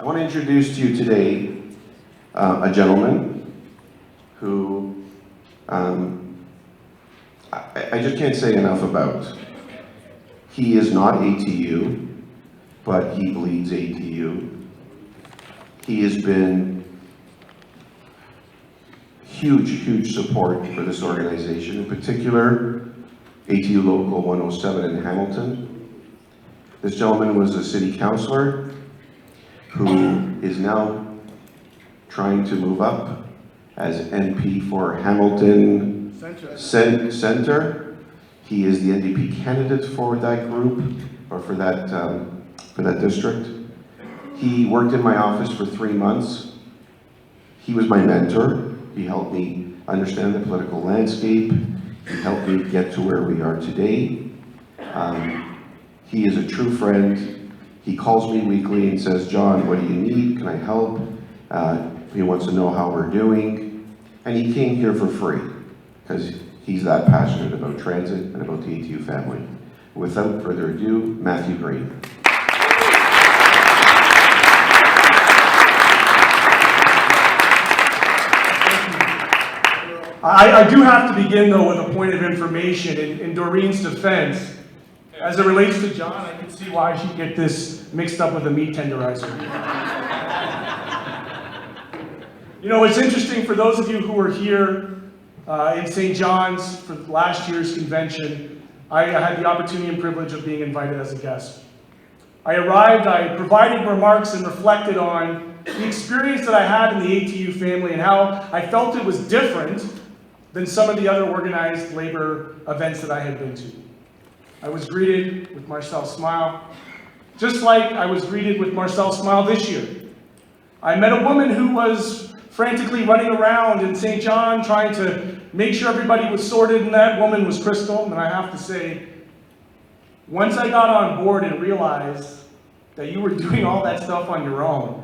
I want to introduce to you today a gentleman who I just can't say enough about. He is not ATU, but he bleeds ATU. He has been huge support for this organization, in particular ATU Local 107 in Hamilton. This gentleman was a city councillor who is now trying to move up as MP for Hamilton Centre. He is the NDP candidate for that group, or for that district. He worked in my office for 3 months. He was my mentor. He helped me understand the political landscape. He helped me get to where we are today. He is a true friend. He calls me weekly and says, "John, what do you need? Can I help?" He wants to know how we're doing. And he came here for free because he's that passionate about transit and about the ATU family. Without further ado, Matthew Green. I do have to begin, though, with a point of information in Doreen's defense. As it relates to John, I can see why she'd get this mixed up with a meat tenderizer. You know, it's interesting for those of you who were here in St. John's for last year's convention. I had the opportunity and privilege of being invited as a guest. I arrived, I provided remarks and reflected on the experience that I had in the ATU family and how I felt it was different than some of the other organized labor events that I had been to. I was greeted with Marcel's smile, just like I was greeted with Marcel's smile this year. I met a woman who was frantically running around in St. John trying to make sure everybody was sorted, and that woman was Crystal. And I have to say, once I got on board and realized that you were doing all that stuff on your own,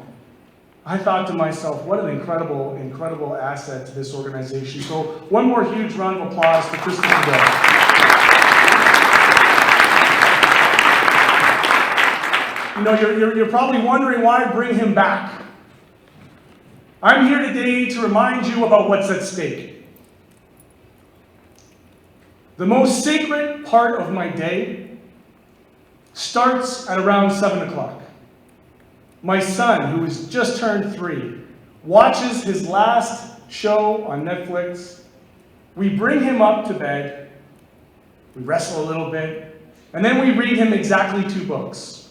I thought to myself, what an incredible asset to this organization. So one more huge round of applause for Crystal today. You know, you're probably wondering why I bring him back. I'm here today to remind you about what's at stake. The most sacred part of my day starts at around 7 o'clock. My son, who has just turned 3, watches his last show on Netflix. We bring him up to bed, we wrestle a little bit, and then we read him exactly 2 books.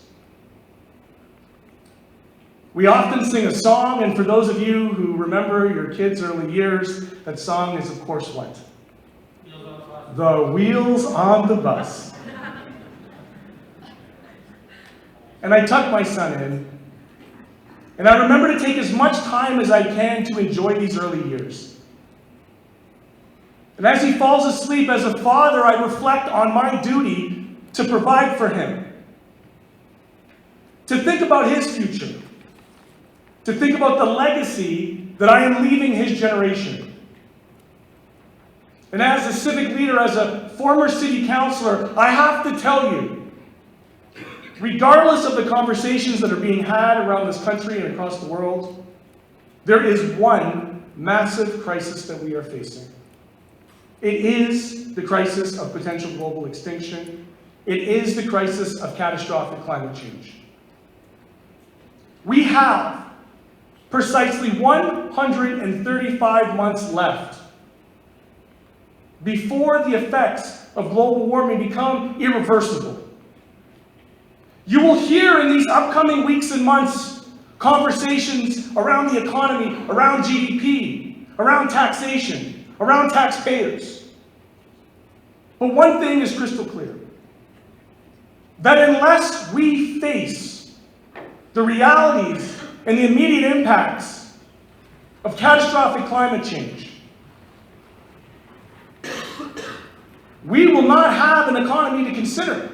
We often sing a song, and for those of you who remember your kids' early years, that song is, of course, what? The Wheels on the Bus. And I tuck my son in, and I remember to take as much time as I can to enjoy these early years. And as he falls asleep, as a father, I reflect on my duty to provide for him, to think about his future, to think about the legacy that I am leaving his generation. And as a civic leader, as a former city councillor, I have to tell you, regardless of the conversations that are being had around this country and across the world, there is one massive crisis that we are facing. It is the crisis of potential global extinction. It is the crisis of catastrophic climate change. We have precisely 135 months left before the effects of global warming become irreversible. You will hear in these upcoming weeks and months conversations around the economy, around GDP, around taxation, around taxpayers. But one thing is crystal clear, that unless we face the realities and the immediate impacts of catastrophic climate change, we will not have an economy to consider.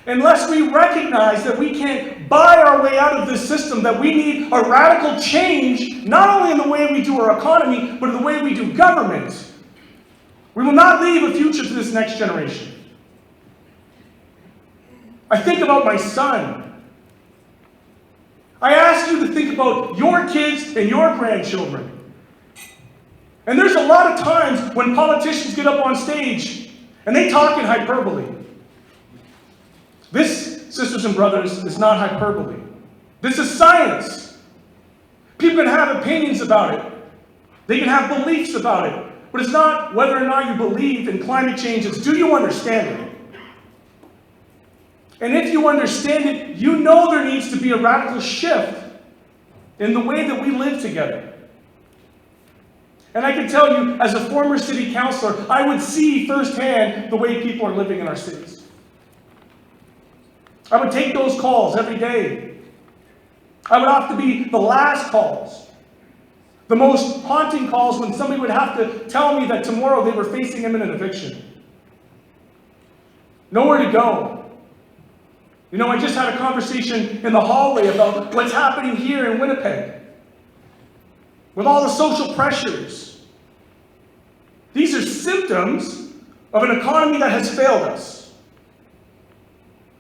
Unless we recognize that we can't buy our way out of this system, that we need a radical change, not only in the way we do our economy, but in the way we do government, we will not leave a future to this next generation. I think about my son, I ask you to think about your kids and your grandchildren. And there's a lot of times when politicians get up on stage and they talk in hyperbole. This, sisters and brothers, is not hyperbole. This is science. People can have opinions about it. They can have beliefs about it. But it's not whether or not you believe in climate change, it's do you understand it? And if you understand it, you know there needs to be a radical shift in the way that we live together. And I can tell you, as a former city councilor, I would see firsthand the way people are living in our cities. I would take those calls every day. I would have to be the last calls. The most haunting calls when somebody would have to tell me that tomorrow they were facing imminent eviction. Nowhere to go. You know, I just had a conversation in the hallway about what's happening here in Winnipeg. With all the social pressures. These are symptoms of an economy that has failed us.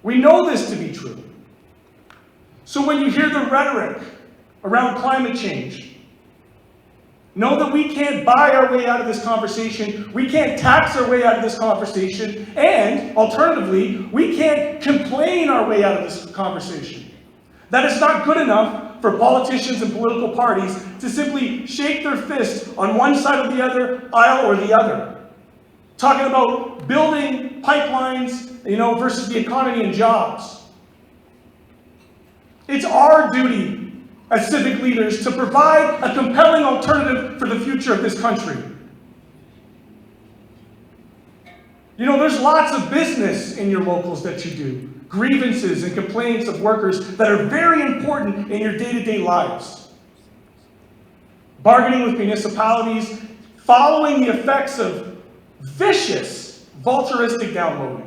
We know this to be true. So when you hear the rhetoric around climate change, know that we can't buy our way out of this conversation, we can't tax our way out of this conversation, and, alternatively, we can't complain our way out of this conversation. That it's not good enough for politicians and political parties to simply shake their fist on one side of the other aisle or the other. Talking about building pipelines, versus the economy and jobs. It's our duty as civic leaders to provide a compelling alternative for the future of this country. There's lots of business in your locals that you do. Grievances and complaints of workers that are very important in your day-to-day lives. Bargaining with municipalities, following the effects of vicious, vulturistic downloading.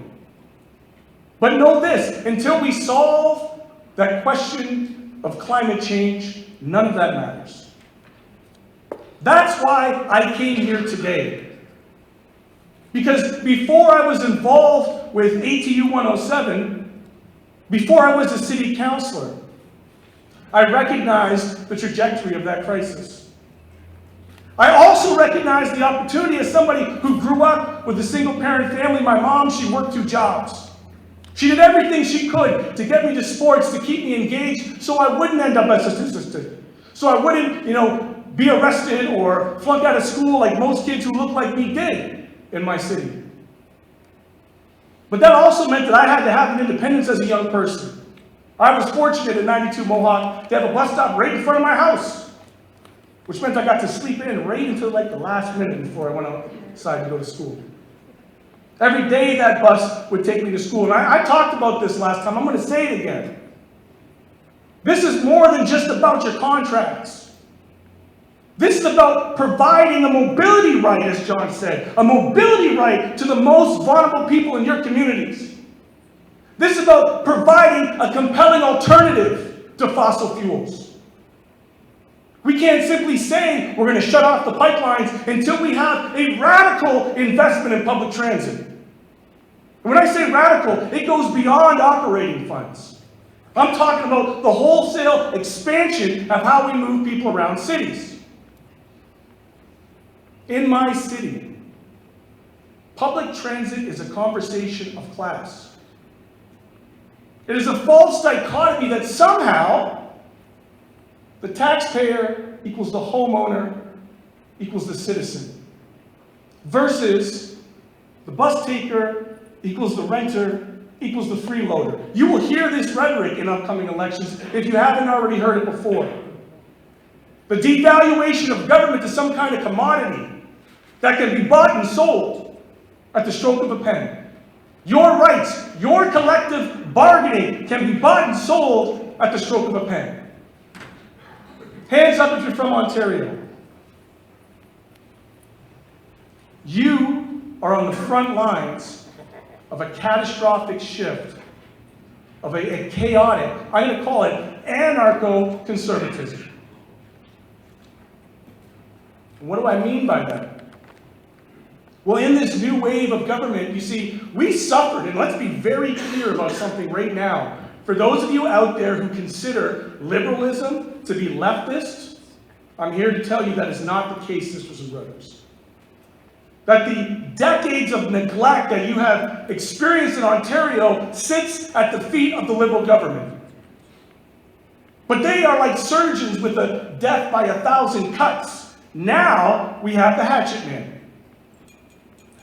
But know this, until we solve that question of climate change, none of that matters. That's why I came here today. Because before I was involved with ATU 107, before I was a city councilor, I recognized the trajectory of that crisis. I also recognized the opportunity as somebody who grew up with a single-parent family. My mom, she worked 2 jobs. She did everything she could to get me to sports, to keep me engaged, so I wouldn't end up as a statistic. So I wouldn't, be arrested or flunk out of school like most kids who look like me did in my city. But that also meant that I had to have an independence as a young person. I was fortunate at 92 Mohawk to have a bus stop right in front of my house, which meant I got to sleep in right until the last minute before I went outside to go to school. Every day that bus would take me to school. And I talked about this last time. I'm going to say it again. This is more than just about your contracts. This is about providing a mobility right, as John said. A mobility right to the most vulnerable people in your communities. This is about providing a compelling alternative to fossil fuels. We can't simply say we're going to shut off the pipelines until we have a radical investment in public transit. And when I say radical, it goes beyond operating funds. I'm talking about the wholesale expansion of how we move people around cities. In my city, public transit is a conversation of class. It is a false dichotomy that somehow the taxpayer equals the homeowner equals the citizen, versus the bus taker equals the renter equals the freeloader. You will hear this rhetoric in upcoming elections if you haven't already heard it before. The devaluation of government to some kind of commodity that can be bought and sold at the stroke of a pen. Your rights, your collective bargaining can be bought and sold at the stroke of a pen. Hands up if you're from Ontario. You are on the front lines of a catastrophic shift, of a chaotic, I'm going to call it anarcho-conservatism. What do I mean by that? Well, in this new wave of government, you see, we suffered, and let's be very clear about something right now. For those of you out there who consider liberalism to be leftist, I'm here to tell you that is not the case, sisters and brothers. That the decades of neglect that you have experienced in Ontario sits at the feet of the Liberal government. But they are like surgeons with a death by 1,000 cuts. Now we have the hatchet man.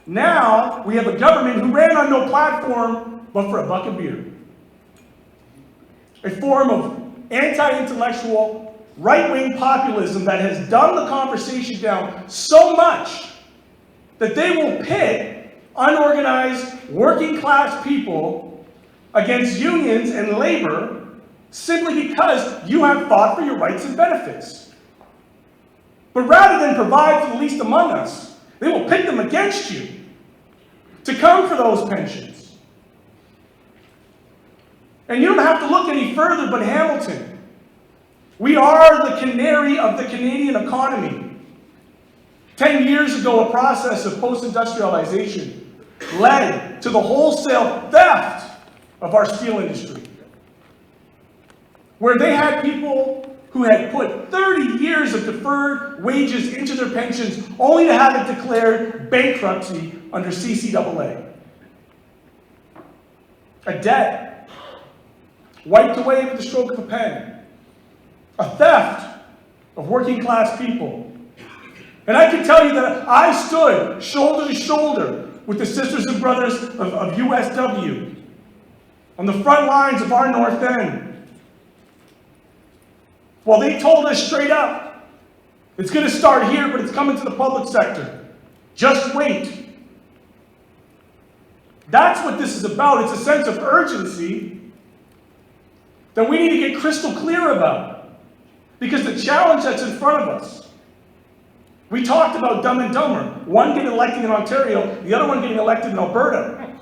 Now we have a government who ran on no platform but for a buck of beer. A form of anti-intellectual, right-wing populism that has dumbed the conversation down so much that they will pit unorganized, working-class people against unions and labor simply because you have fought for your rights and benefits. But rather than provide for the least among us, they will pit them against you to come for those pensions. And you don't have to look any further but Hamilton. We are the canary of the Canadian economy. 10 years ago, a process of post-industrialization led to the wholesale theft of our steel industry, where they had people who had put 30 years of deferred wages into their pensions only to have it declared bankruptcy under CCAA. A debt wiped away with the stroke of a pen. A theft of working class people. And I can tell you that I stood shoulder to shoulder with the sisters and brothers of USW on the front lines of our North End. Well, they told us straight up, it's going to start here, but it's coming to the public sector. Just wait. That's what this is about. It's a sense of urgency that we need to get crystal clear about. Because the challenge that's in front of us, we talked about Dumb and Dumber. One getting elected in Ontario, the other one getting elected in Alberta.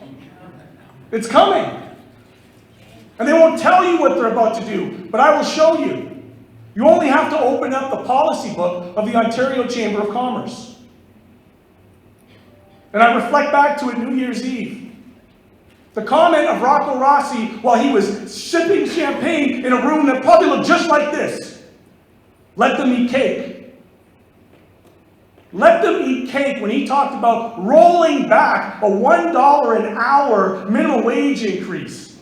It's coming. And they won't tell you what they're about to do, but I will show you. You only have to open up the policy book of the Ontario Chamber of Commerce. And I reflect back to it New Year's Eve. The comment of Rocco Rossi while he was sipping champagne in a room that probably looked just like this. Let them eat cake. Let them eat cake when he talked about rolling back a $1 an hour minimum wage increase.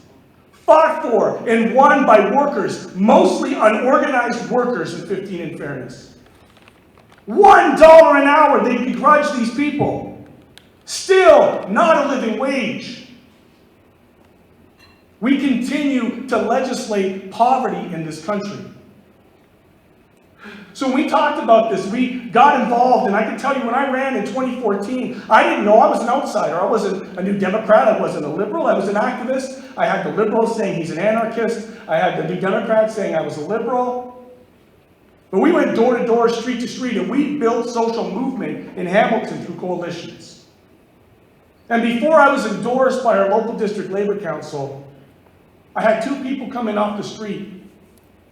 Fought for and won by workers, mostly unorganized workers in 15 in fairness. $1 an hour they begrudge these people. Still not a living wage. We continue to legislate poverty in this country. So when we talked about this, we got involved, and I can tell you when I ran in 2014, I didn't know I was an outsider. I wasn't a New Democrat, I wasn't a liberal, I was an activist. I had the liberals saying he's an anarchist. I had the New Democrats saying I was a liberal. But we went door to door, street to street, and we built social movement in Hamilton through coalitions. And before I was endorsed by our local district labor council, I had two people coming off the street.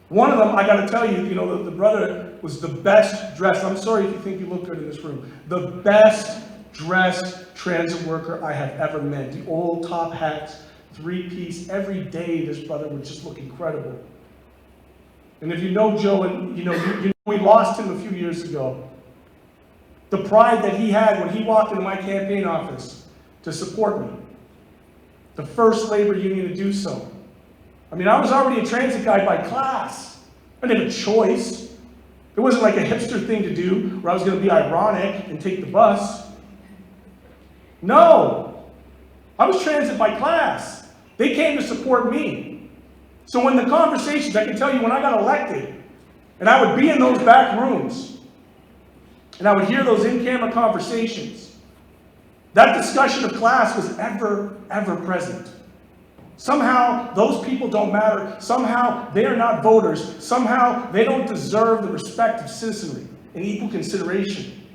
One of them, I got to tell you, the brother was the best dressed. I'm sorry if you think you look good in this room. The best dressed transit worker I have ever met. The old top hat, three-piece. Every day, this brother would just look incredible. And if you know Joe, and we lost him a few years ago. The pride that he had when he walked into my campaign office to support me. The first labor union to do so. I mean, I was already a transit guy by class. I didn't have a choice. It wasn't like a hipster thing to do where I was going to be ironic and take the bus. No. I was transit by class. They came to support me. So when the conversations, I can tell you when I got elected, and I would be in those back rooms, and I would hear those in-camera conversations, that discussion of class was ever present. Somehow, those people don't matter. Somehow, they are not voters. Somehow, they don't deserve the respect of citizenry and equal consideration.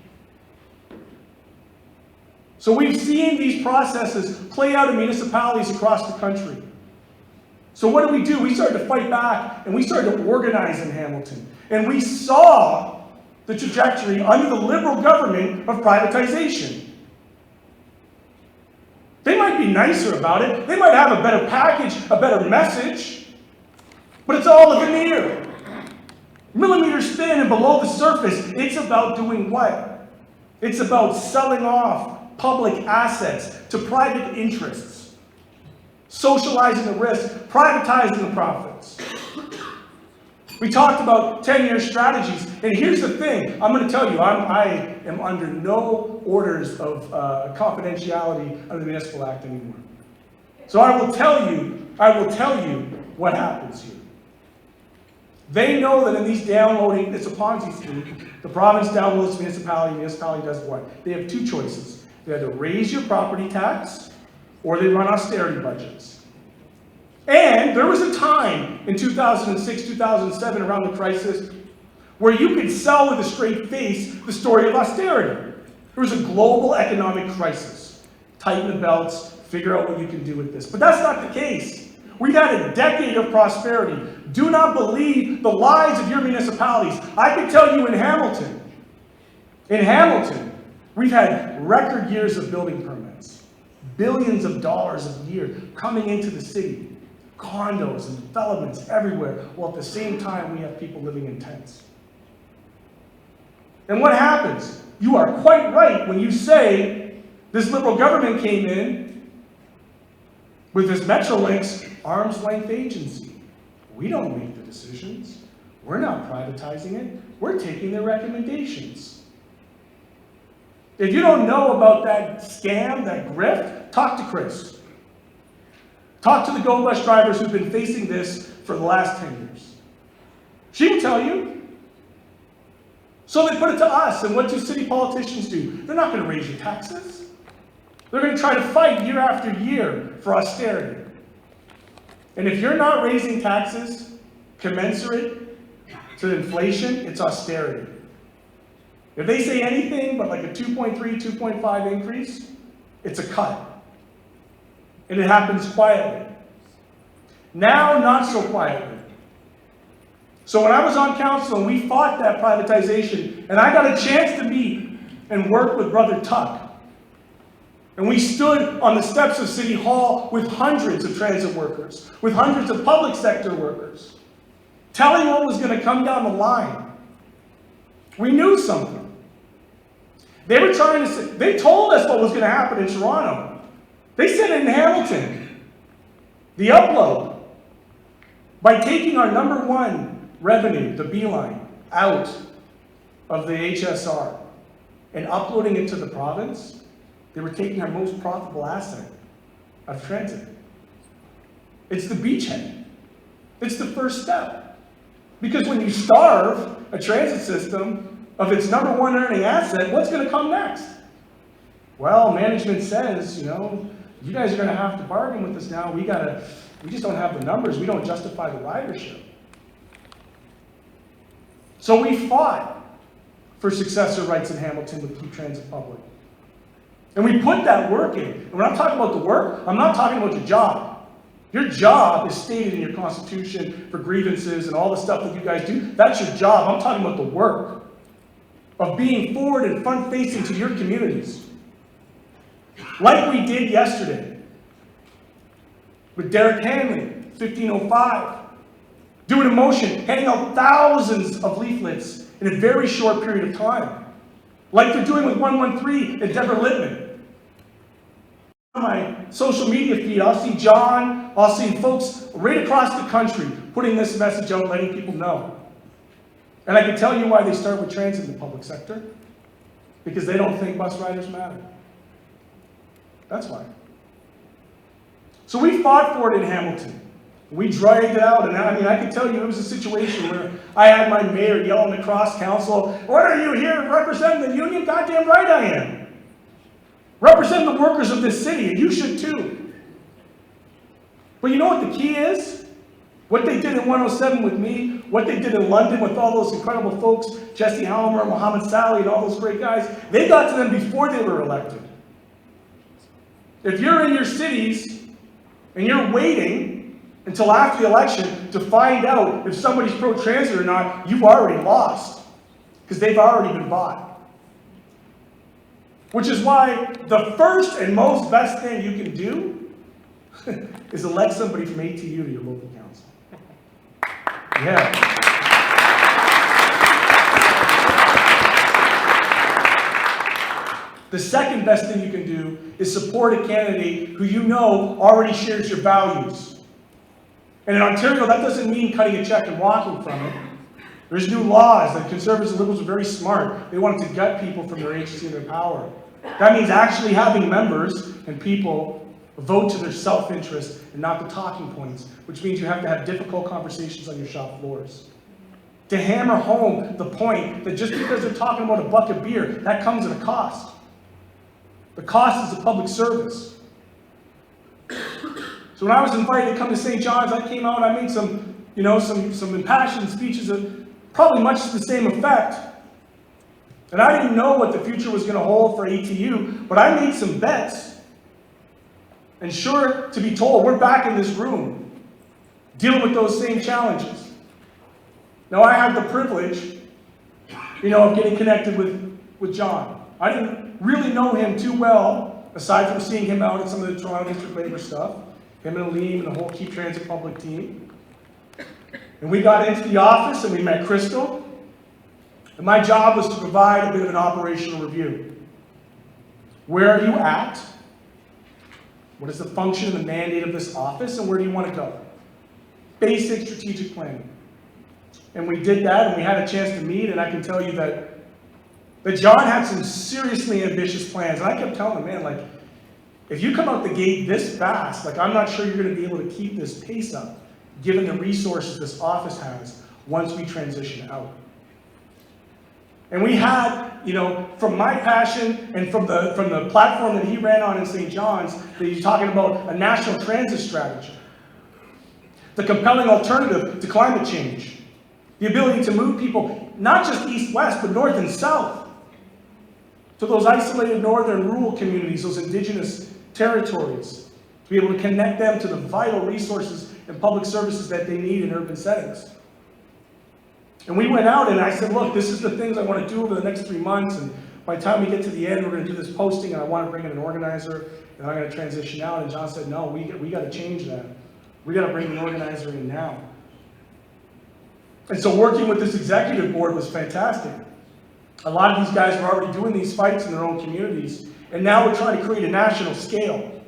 So we've seen these processes play out in municipalities across the country. So what do? We started to fight back, and we started to organize in Hamilton. And we saw the trajectory under the Liberal government of privatization. They might be nicer about it. They might have a better package, a better message. But it's all a veneer. Millimeters thin and below the surface. It's about doing what? It's about selling off public assets to private interests, socializing the risk, privatizing the profits. We talked about 10-year strategies, and here's the thing. I'm going to tell you, I am under no orders of confidentiality under the Municipal Act anymore. So I will tell you what happens here. They know that in these downloading, it's a Ponzi scheme. The province downloads the municipality does what? They have two choices. They either raise your property tax, or they run austerity budgets. And there was a time in 2006, 2007, around the crisis, where you could sell with a straight face the story of austerity. There was a global economic crisis. Tighten the belts, figure out what you can do with this. But that's not the case. We've had a decade of prosperity. Do not believe the lies of your municipalities. I can tell you in Hamilton, we've had record years of building permits. Billions of dollars a year coming into the city. Condos and developments everywhere, while at the same time we have people living in tents. And what happens? You are quite right when you say this Liberal government came in with this Metrolinx arm's length agency. We don't make the decisions. We're not privatizing it. We're taking their recommendations. If you don't know about that scam, that grift, talk to Chris. Talk to the Go Bus drivers who've been facing this for the last 10 years. She will tell you. So they put it to us, and what do city politicians do? They're not going to raise your taxes. They're going to try to fight year after year for austerity. And if you're not raising taxes commensurate to inflation, it's austerity. If they say anything but like a 2.3, 2.5 increase, it's a cut. And it happens quietly. Now, not so quietly. So when I was on council and we fought that privatization, and I got a chance to meet and work with Brother Tuck, and we stood on the steps of City Hall with hundreds of transit workers, with hundreds of public sector workers, telling what was going to come down the line. We knew something. They were trying to say, they told us what was going to happen in Toronto. They said it in Hamilton. The upload. By taking our #1 revenue, the beeline, out of the HSR and uploading it to the province, they were taking our most profitable asset of transit. It's the beachhead. It's the first step. Because when you starve a transit system of its #1 earning asset, what's going to come next? Well, management says, you guys are going to have to bargain with us now. We just don't have the numbers. We don't justify the ridership. So we fought for successor rights in Hamilton with Keep Transit Public. And we put that work in. And when I'm talking about the work, I'm not talking about your job. Your job is stated in your constitution for grievances and all the stuff that you guys do. That's your job. I'm talking about the work of being forward and front-facing to your communities. Like we did yesterday with Derek Hanley, 1505, doing a motion, handing out thousands of leaflets in a very short period of time. Like they're doing with 113 and Deborah Littman. On my social media feed, I'll see John, I'll see folks right across the country putting this message out, letting people know. And I can tell you why they start with transit in the public sector. Because they don't think bus riders matter. That's why. So we fought for it in Hamilton. We dragged it out, and I can tell you it was a situation where I had my mayor yelling across council, "What are you here representing the union? Goddamn right I am. Represent the workers of this city, and you should too." But you know what the key is? What they did in 107 with me, what they did in London with all those incredible folks, Jesse Halmer, Mohammed Saleh, and all those great guys, they got to them before they were elected. If you're in your cities and you're waiting until after the election to find out if somebody's pro-transit or not, you've already lost, because they've already been bought. Which is why the first and most best thing you can do is elect somebody from ATU to your local council. Yeah. The second best thing you can do is support a candidate who you know already shares your values. And in Ontario, that doesn't mean cutting a check and walking from it. There's new laws. The Conservatives and Liberals are very smart. They wanted to gut people from their agency and their power. That means actually having members and people vote to their self-interest and not the talking points, which means you have to have difficult conversations on your shop floors. To hammer home the point that just because they're talking about a bucket of beer, that comes at a cost. The cost is a public service. So when I was invited to come to St. John's, I came out and I made some impassioned speeches of probably much to the same effect. And I didn't know what the future was going to hold for ATU, but I made some bets. And sure to be told, we're back in this room, dealing with those same challenges. Now I had the privilege, of getting connected with John. I didn't really know him too well, aside from seeing him out at some of the Toronto District Labour stuff, him and Aleem and the whole Keep Transit Public team. And we got into the office and we met Crystal. And my job was to provide a bit of an operational review. Where are you at? What is the function and the mandate of this office, and where do you want to go? Basic strategic planning. And we did that, and we had a chance to meet, and I can tell you that John had some seriously ambitious plans. And I kept telling him, man, if you come out the gate this fast, I'm not sure you're going to be able to keep this pace up, given the resources this office has once we transition out. And we had, from my passion and from the platform that he ran on in St. John's, that he's talking about a national transit strategy, the compelling alternative to climate change, the ability to move people, not just east-west, but north and south, to those isolated northern rural communities, those indigenous territories, to be able to connect them to the vital resources and public services that they need in urban settings. And we went out and I said, look, this is the things I want to do over the next 3 months, and by the time we get to the end, we're going to do this posting, and I want to bring in an organizer, and I'm going to transition out. And John said, no, we got to change that. We got to bring the organizer in now. And so working with this executive board was fantastic. A lot of these guys were already doing these fights in their own communities, and now we're trying to create a national scale,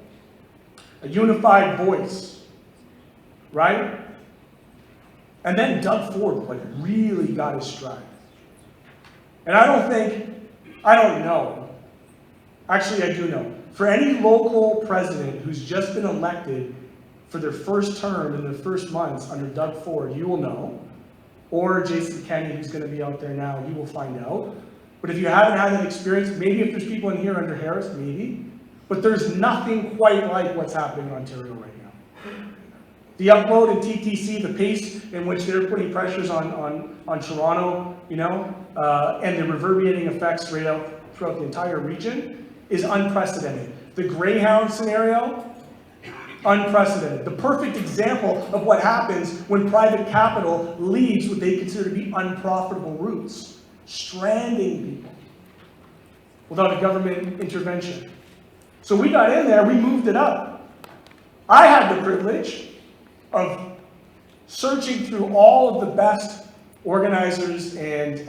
a unified voice, right? And then Doug Ford really got his stride. And I don't know. Actually, I do know. For any local president who's just been elected for their first term in their first months under Doug Ford, you will know. Or Jason Kenney, who's going to be out there now, you will find out. But if you haven't had that experience, maybe if there's people in here under Harris, maybe. But there's nothing quite like what's happening in Ontario right now. The upload in TTC, the pace in which they're putting pressures on Toronto, and the reverberating effects right out throughout the entire region is unprecedented. The Greyhound scenario, unprecedented. The perfect example of what happens when private capital leaves what they consider to be unprofitable routes, stranding people without a government intervention. So we got in there, we moved it up. I had the privilege of searching through all of the best organizers and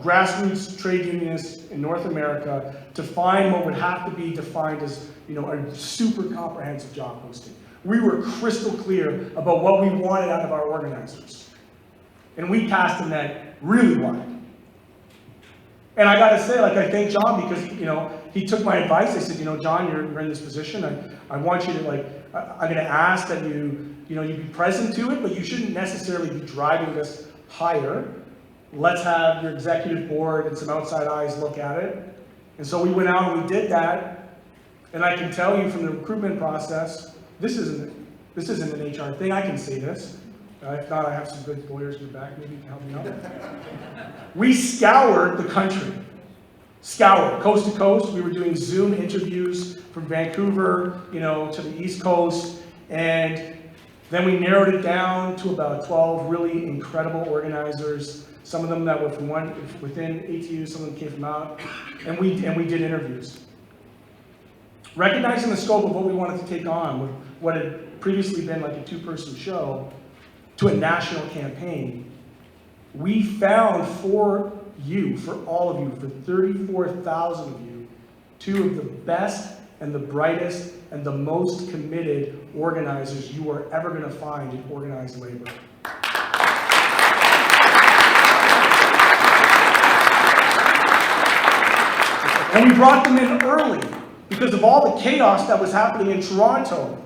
grassroots trade unionists in North America to find what would have to be defined as a super comprehensive job posting. We were crystal clear about what we wanted out of our organizers. And we cast a net really wide. And I gotta say, I thank John because, he took my advice. I said, John, you're in this position. I want you to, I'm gonna ask that you be present to it, but you shouldn't necessarily be driving this higher. Let's have your executive board and some outside eyes look at it. And so we went out and we did that. And I can tell you from the recruitment process, this isn't an HR thing. I can say this. If not, I have some good lawyers in the back. Maybe you can help me out. We scoured the country. Scoured, coast to coast. We were doing Zoom interviews from Vancouver, to the East Coast. And then we narrowed it down to about 12 really incredible organizers. Some of them that were from within ATU, some of them came from out. And we did interviews. Recognizing the scope of what we wanted to take on with what had previously been like a two-person show, to a national campaign, we found for you, for all of you, for 34,000 of you, two of the best and the brightest and the most committed organizers you are ever going to find in organized labor. And we brought them in early because of all the chaos that was happening in Toronto.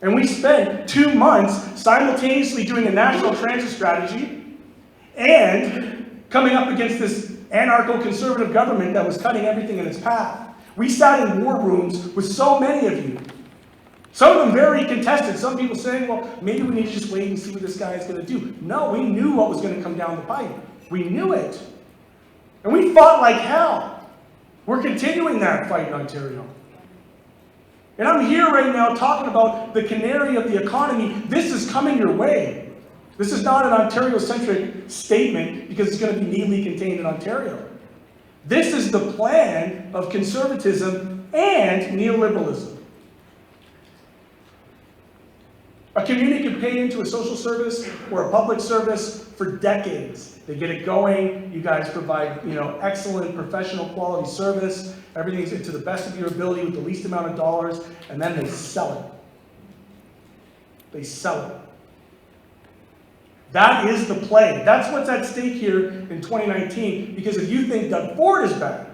And we spent 2 months simultaneously doing a national transit strategy and coming up against this anarcho-conservative government that was cutting everything in its path. We sat in war rooms with so many of you. Some of them very contested. Some people saying, well, maybe we need to just wait and see what this guy is going to do. No, we knew what was going to come down the pipe. We knew it. And we fought like hell. We're continuing that fight in Ontario. And I'm here right now talking about the canary of the economy. This is coming your way. This is not an Ontario-centric statement because it's going to be neatly contained in Ontario. This is the plan of conservatism and neoliberalism. A community can pay into a social service or a public service for decades. They get it going. You guys provide, excellent professional quality service. Everything's to the best of your ability with the least amount of dollars, and then they sell it. They sell it. That is the play. That's what's at stake here in 2019, because if you think Doug Ford is bad,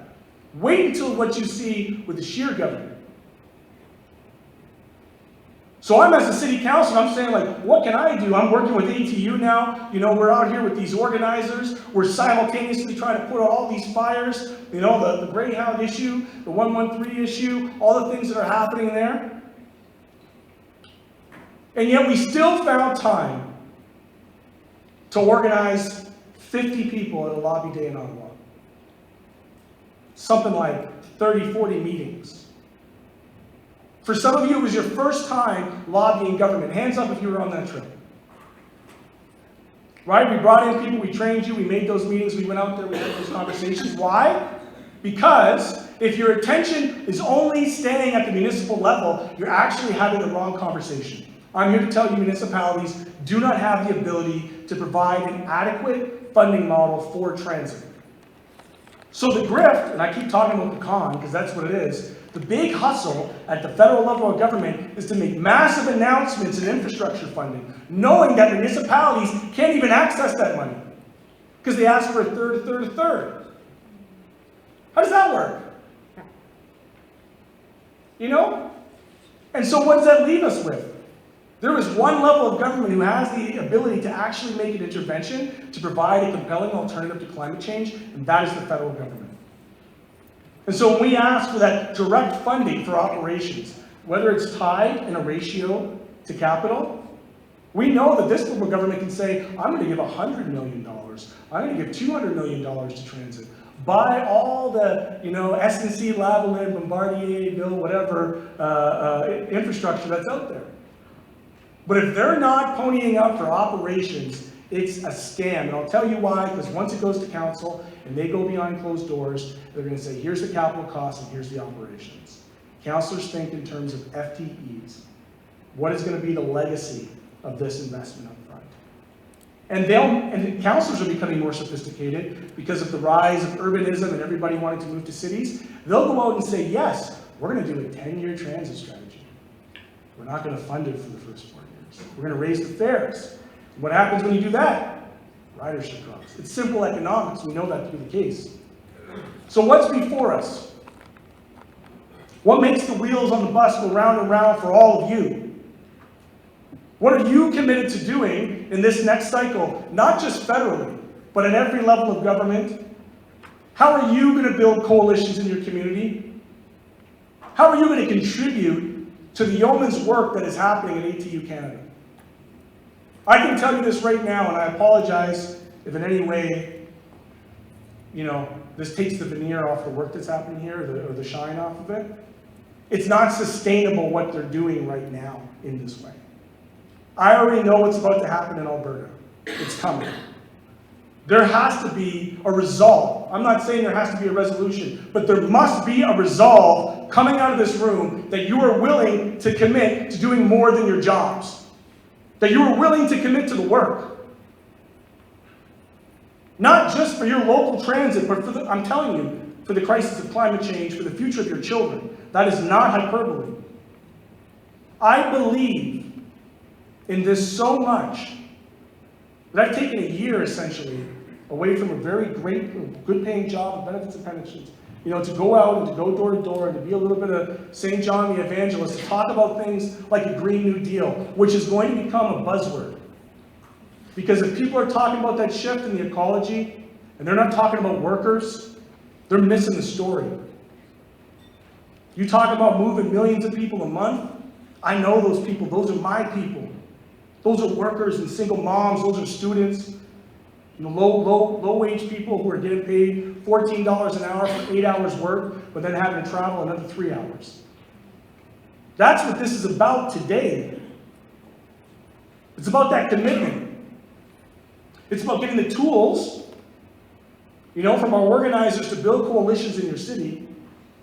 wait until what you see with the Scheer government. So I'm as a city councilor, I'm saying, what can I do? I'm working with ATU now. We're out here with these organizers. We're simultaneously trying to put out all these fires. The Greyhound issue, the 113 issue, all the things that are happening there. And yet we still found time to organize 50 people at a lobby day in Ottawa. Something like 30, 40 meetings. For some of you, it was your first time lobbying government. Hands up if you were on that trip. Right? We brought in people, we trained you, we made those meetings, we went out there, we had those conversations. Why? Because if your attention is only staying at the municipal level, you're actually having the wrong conversation. I'm here to tell you municipalities do not have the ability to provide an adequate funding model for transit. So the grift, and I keep talking about the con because that's what it is, the big hustle at the federal level of government is to make massive announcements in infrastructure funding, knowing that municipalities can't even access that money because they ask for a third. How does that work? And so what does that leave us with? There is one level of government who has the ability to actually make an intervention to provide a compelling alternative to climate change, and that is the federal government. And so when we ask for that direct funding for operations, whether it's tied in a ratio to capital, we know that this level of government can say, I'm going to give $100 million. I'm going to give $200 million to transit. Buy all the, SNC, Lavalin, Bombardier, Bill, whatever, infrastructure that's out there. But if they're not ponying up for operations, it's a scam. And I'll tell you why, because once it goes to council and they go behind closed doors, they're going to say, here's the capital costs and here's the operations. Councilors think in terms of FTEs. What is going to be the legacy of this investment up front? And councilors are becoming more sophisticated because of the rise of urbanism and everybody wanting to move to cities. They'll go out and say, yes, we're going to do a 10-year transit strategy. We're not going to fund it for the first 4 years. We're going to raise the fares. What happens when you do that? Ridership drops. It's simple economics. We know that to be the case. So what's before us? What makes the wheels on the bus go round and round for all of you? What are you committed to doing in this next cycle, not just federally, but at every level of government? How are you going to build coalitions in your community? How are you going to contribute to the yeoman's work that is happening at ATU Canada? I can tell you this right now, and I apologize if in any way, this takes the veneer off the work that's happening here, or the shine off of it. It's not sustainable what they're doing right now in this way. I already know what's about to happen in Alberta. It's coming. There has to be a resolve. I'm not saying there has to be a resolution, but there must be a resolve coming out of this room that you are willing to commit to doing more than your jobs. That you were willing to commit to the work. Not just for your local transit, but for I'm telling you, for the crisis of climate change, for the future of your children. That is not hyperbole. I believe in this so much that I've taken a year, essentially, away from a very great, good-paying job with benefits and pensions, to go out and to go door to door and to be a little bit of St. John the Evangelist, to talk about things like a Green New Deal, which is going to become a buzzword. Because if people are talking about that shift in the ecology, and they're not talking about workers, they're missing the story. You talk about moving millions of people a month, I know those people, those are my people. Those are workers and single moms, those are students, low wage people who are getting paid $14 an hour for 8 hours work, but then having to travel another 3 hours. That's what this is about today. It's about that commitment. It's about getting the tools, from our organizers to build coalitions in your city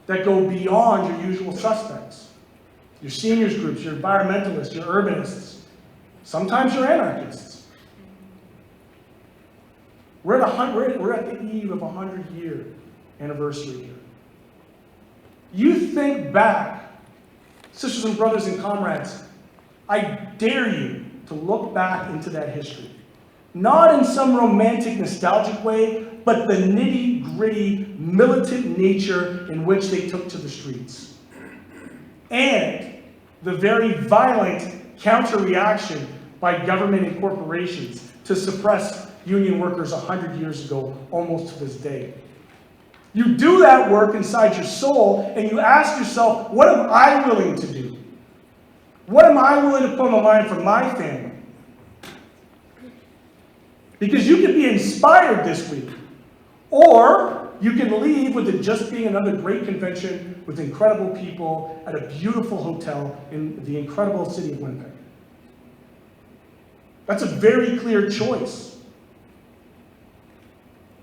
that go beyond your usual suspects. Your seniors groups, your environmentalists, your urbanists, sometimes your anarchists. We're at the eve of a 100-year anniversary here. You think back, sisters and brothers and comrades, I dare you to look back into that history. Not in some romantic, nostalgic way, but the nitty-gritty, militant nature in which they took to the streets. And the very violent counter-reaction by government and corporations to suppress union workers 100 years ago, almost to this day. You do that work inside your soul, and you ask yourself, what am I willing to do? What am I willing to put on the line for my family? Because you can be inspired this week, or you can leave with it just being another great convention with incredible people at a beautiful hotel in the incredible city of Winnipeg. That's a very clear choice.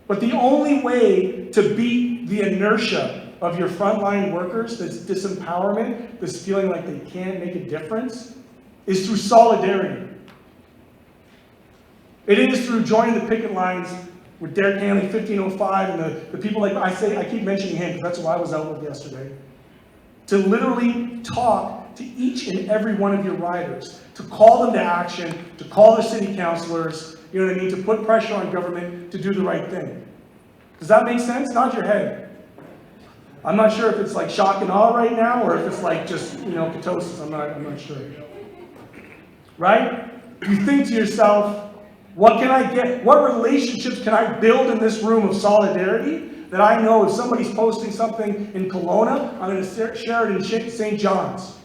But the only way to beat the inertia of your frontline workers, this disempowerment, this feeling like they can't make a difference, is through solidarity. It is through joining the picket lines with Derek Hanley, 1505, and the people like I keep mentioning him because that's who I was out with yesterday, to literally talk to each and every one of your riders, to call them to action, to call their city councilors, to put pressure on government to do the right thing. Does that make sense? Nod your head. I'm not sure if it's like shock and awe right now, or if it's like just, ketosis. I'm not sure. Right? You think to yourself, what can I get? What relationships can I build in this room of solidarity that I know if somebody's posting something in Kelowna, I'm going to share it in St. John's?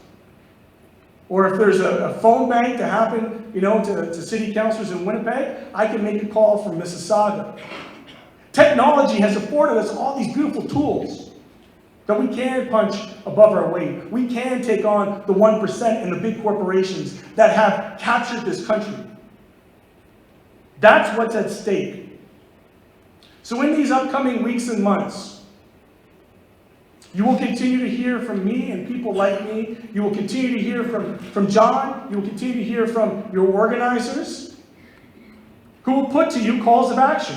Or if there's a phone bank to happen, to city councilors in Winnipeg, I can make a call from Mississauga. Technology has afforded us all these beautiful tools that we can punch above our weight. We can take on the 1% and the big corporations that have captured this country. That's what's at stake. So in these upcoming weeks and months, you will continue to hear from me and people like me. You will continue to hear from John. You will continue to hear from your organizers who will put to you calls of action.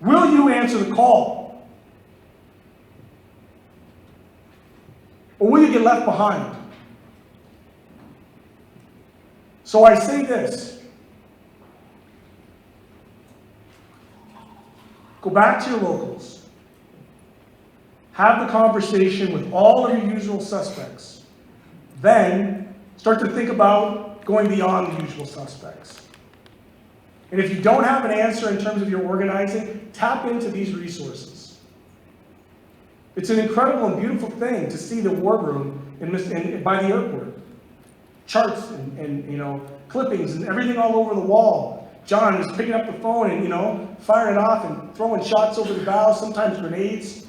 Will you answer the call? Or will you get left behind? So I say this. Go back to your locals. Have the conversation with all of your usual suspects. Then start to think about going beyond the usual suspects. And if you don't have an answer in terms of your organizing, tap into these resources. It's an incredible and beautiful thing to see the war room by the airport. Charts and clippings and everything all over the wall. John is picking up the phone and, firing it off and throwing shots over the bow, sometimes grenades.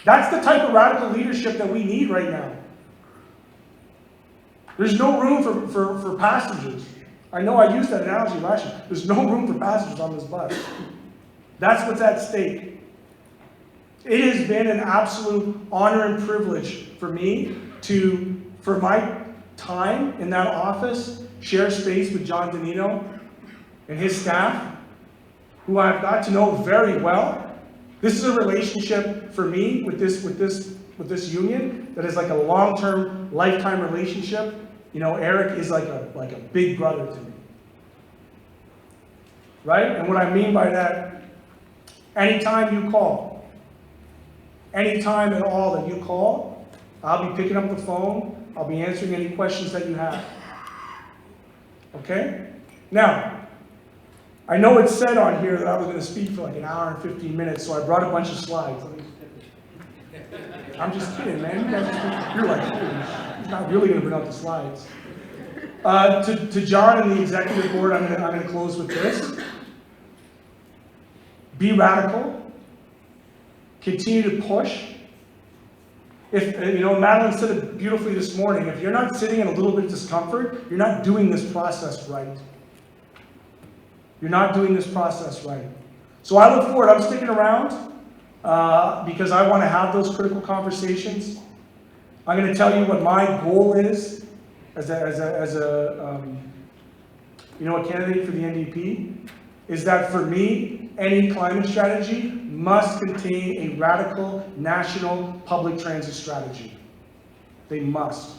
That's the type of radical leadership that we need right now. There's no room for passengers. I know I used that analogy last year. There's no room for passengers on this bus. That's what's at stake. It has been an absolute honor and privilege for me for my time in that office, share space with John Donino and his staff, who I've got to know very well. This is a relationship for me with this union that is like a long-term, lifetime relationship. You know, Eric is like a big brother to me. Right? And what I mean by that, anytime you call, anytime at all that you call, I'll be picking up the phone, I'll be answering any questions that you have. Okay? Now, I know it's said on here that I was going to speak for like an hour and 15 minutes, so I brought a bunch of slides. I'm just kidding, man. You guys you're like, holy, he's not really going to bring out the slides. To John and the executive board, I'm going to close with this. Be radical. Continue to push. If, you know, Madeline said it beautifully this morning, if you're not sitting in a little bit of discomfort, you're not doing this process right. You're not doing this process right. So I look forward, I'm sticking around because I want to have those critical conversations. I'm going to tell you what my goal is as a candidate for the NDP, is that for me, any climate strategy must contain a radical national public transit strategy. They must.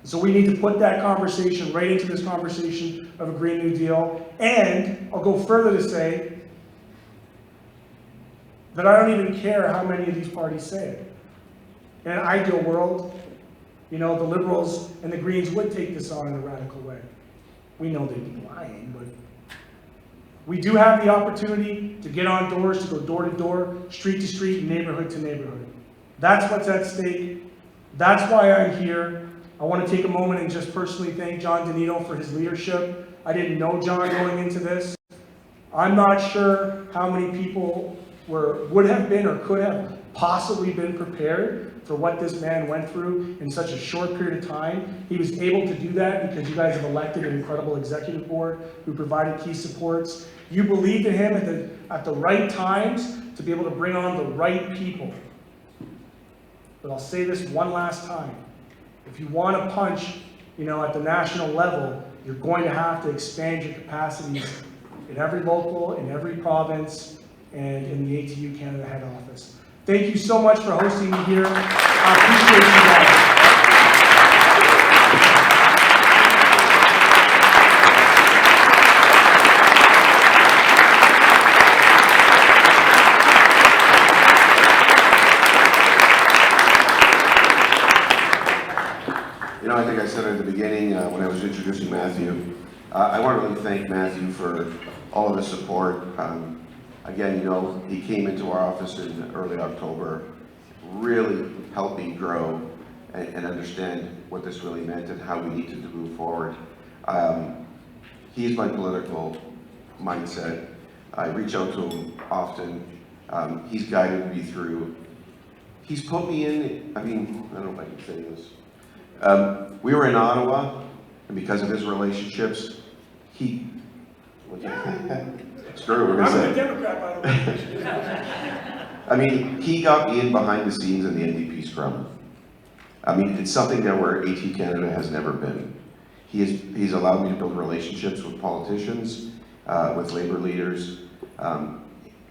So we need to put that conversation right into this conversation of a Green New Deal. And I'll go further to say that I don't even care how many of these parties say it. In an ideal world, you know, the Liberals and the Greens would take this on in a radical way. We know they'd be lying, but we do have the opportunity to get on doors, to go door to door, street to street, neighborhood to neighborhood. That's what's at stake. That's why I'm here. I want to take a moment and just personally thank John Donino for his leadership. I didn't know John going into this. I'm not sure how many people would have been or could have possibly been prepared for what this man went through in such a short period of time. He was able to do that because you guys have elected an incredible executive board who provided key supports. You believed in him at the right times to be able to bring on the right people. But I'll say this one last time. If you want to punch, you know, at the national level, you're going to have to expand your capacities in every local, in every province, and in the ATU Canada head office. Thank you so much for hosting me here. I appreciate you guys. You know, I think I said at the beginning when I was introducing Matthew, I want to really thank Matthew for all of the support. Again, you know, he came into our office in early October, really helped me grow and understand what this really meant and how we needed to move forward. He's my political mindset. I reach out to him often. He's guided me through. He's put me in, I mean, I don't know if I can say this. We were in Ottawa, and because of his relationships, screw what we're I'm gonna a say. Democrat, by the way. I mean, he got me in behind the scenes in the NDP scrum. I mean, it's something that where ATU Canada has never been. He's allowed me to build relationships with politicians, with labor leaders.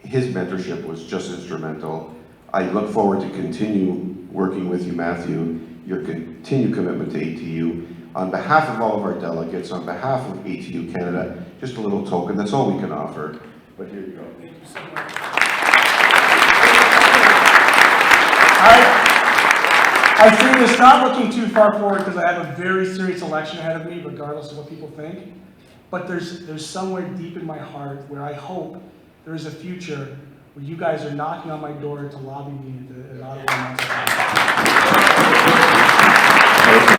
His mentorship was just instrumental. I look forward to continue working with you, Matthew, your continued commitment to ATU. On behalf of all of our delegates, on behalf of ATU Canada, just a little token, that's all we can offer. But here you go. Thank you so much. I say this not looking too far forward because I have a very serious election ahead of me, regardless of what people think. But there's somewhere deep in my heart where I hope there is a future where you guys are knocking on my door to lobby me at Ottawa.